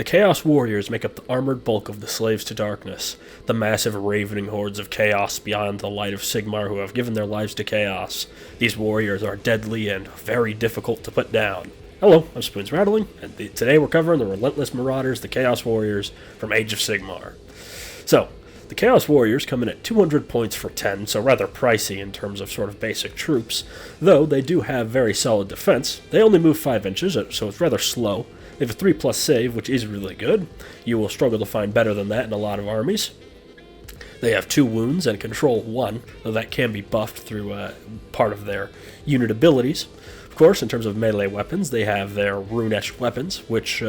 The Chaos Warriors make up the armored bulk of the Slaves to Darkness, the massive ravening hordes of chaos beyond the light of Sigmar who have given their lives to chaos. These warriors are deadly and very difficult to put down. Hello, I'm Spoons Rattling, and today we're covering the Relentless Marauders, the Chaos Warriors, from Age of Sigmar. So, the Chaos Warriors come in at 200 points for 10, so rather pricey in terms of sort of basic troops, though they do have very solid defense. They only move 5 inches, so it's rather slow. They have a 3+ save, which is really good. You will struggle to find better than that in a lot of armies. They have 2 wounds and control 1, though that can be buffed through part of their unit abilities. Of course, in terms of melee weapons, they have their rune-etched weapons, which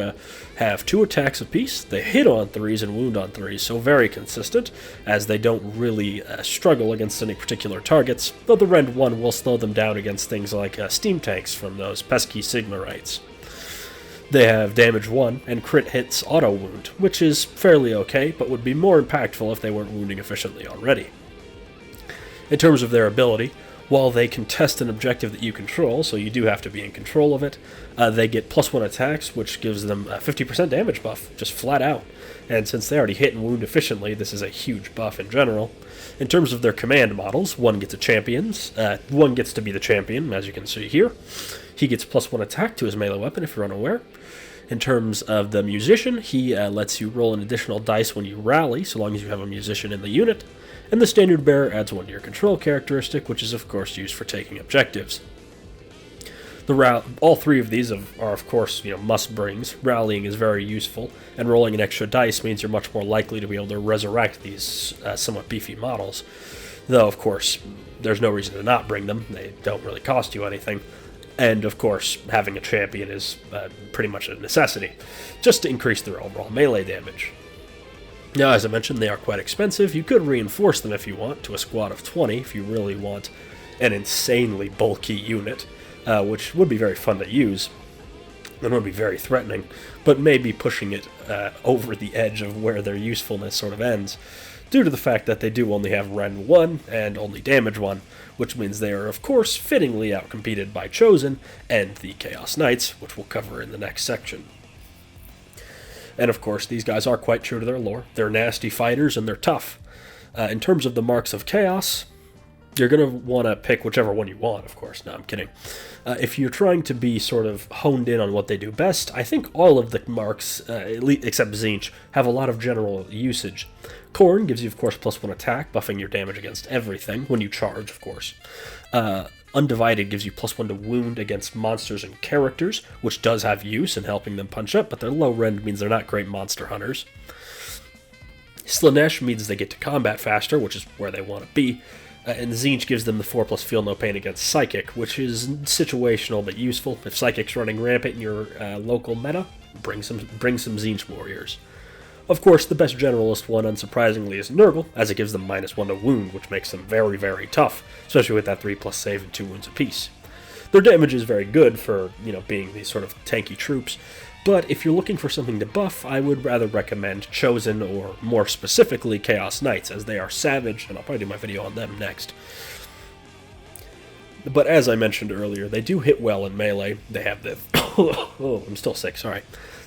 have 2 attacks apiece. They hit on 3s and wound on 3s, so very consistent, as they don't really struggle against any particular targets, though the Rend 1 will slow them down against things like steam tanks from those pesky Sigmarites. They have damage 1 and crit hits auto wound, which is fairly okay, but would be more impactful if they weren't wounding efficiently already. In terms of their ability, while they contest an objective that you control, so you do have to be in control of it, they get +1 attacks, which gives them a 50% damage buff, just flat out. And since they already hit and wound efficiently, this is a huge buff in general. In terms of their command models, one gets one gets to be the champion, as you can see here. He gets +1 attack to his melee weapon if you're unaware. In terms of the musician, he lets you roll an additional dice when you rally, so long as you have a musician in the unit. And the standard bearer adds 1 to your control characteristic, which is of course used for taking objectives. All 3 of these are of course must-brings. Rallying is very useful, and rolling an extra dice means you're much more likely to be able to resurrect these somewhat beefy models. Though of course, there's no reason to not bring them, they don't really cost you anything. And of course, having a champion is pretty much a necessity, just to increase their overall melee damage. Now, as I mentioned, they are quite expensive. You could reinforce them if you want, to a squad of 20, if you really want an insanely bulky unit, which would be very fun to use, and would be very threatening, but maybe pushing it over the edge of where their usefulness sort of ends, due to the fact that they do only have Rend 1 and only Damage 1, which means they are, of course, fittingly outcompeted by Chosen and the Chaos Knights, which we'll cover in the next section. And of course, these guys are quite true to their lore. They're nasty fighters and they're tough. In terms of the marks of chaos, you're going to want to pick whichever one you want, of course. No, I'm kidding. If you're trying to be sort of honed in on what they do best, I think all of the marks, except Tzeentch, have a lot of general usage. Khorne gives you, of course, +1 attack, buffing your damage against everything, when you charge, of course. Undivided gives you +1 to wound against monsters and characters, which does have use in helping them punch up, but their low rend means they're not great monster hunters. Slaanesh means they get to combat faster, which is where they want to be. And Tzeentch gives them the 4+ feel no pain against Psychic, which is situational but useful. If Psychic's running rampant in your local meta, bring some Tzeentch warriors. Of course, the best generalist one, unsurprisingly, is Nurgle, as it gives them -1 to wound, which makes them very, very tough, especially with that 3+ save and 2 wounds apiece. Their damage is very good for, being these sort of tanky troops, but if you're looking for something to buff, I would rather recommend Chosen, or more specifically Chaos Knights, as they are savage, and I'll probably do my video on them next. But as I mentioned earlier, they do hit well in melee. They have the... oh, I'm still sick, sorry.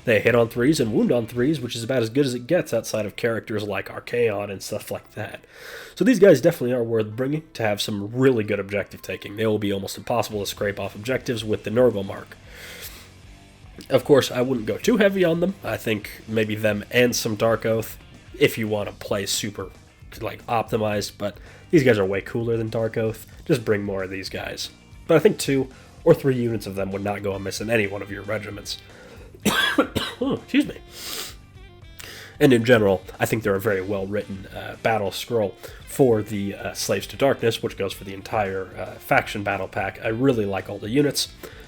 They hit on 3s and wound on 3s, which is about as good as it gets outside of characters like Archaon and stuff like that. So these guys definitely are worth bringing to have some really good objective taking. They will be almost impossible to scrape off objectives with the Nurgle mark. Of course, I wouldn't go too heavy on them. I think maybe them and some Dark Oath, if you want to play super optimized, but these guys are way cooler than Dark Oath. Just bring more of these guys. But I think 2 or 3 units of them would not go amiss in any one of your regiments. Oh, excuse me. And in general, I think they're a very well-written battle scroll for the Slaves to Darkness, which goes for the entire faction battle pack. I really like all the units,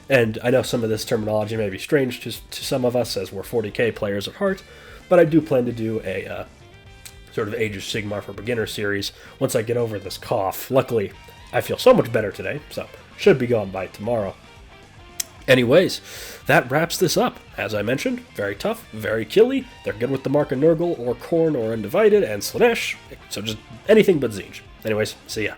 and I know some of this terminology may be strange to some of us, as we're 40k players at heart, but I do plan to do a sort of Age of Sigmar for Beginner series once I get over this cough. Luckily, I feel so much better today, so should be gone by tomorrow. Anyways, that wraps this up. As I mentioned, very tough, very killy. They're good with the mark of Nurgle or Khorne or Undivided and Slaanesh, so just anything but Tzeentch. Anyways, see ya.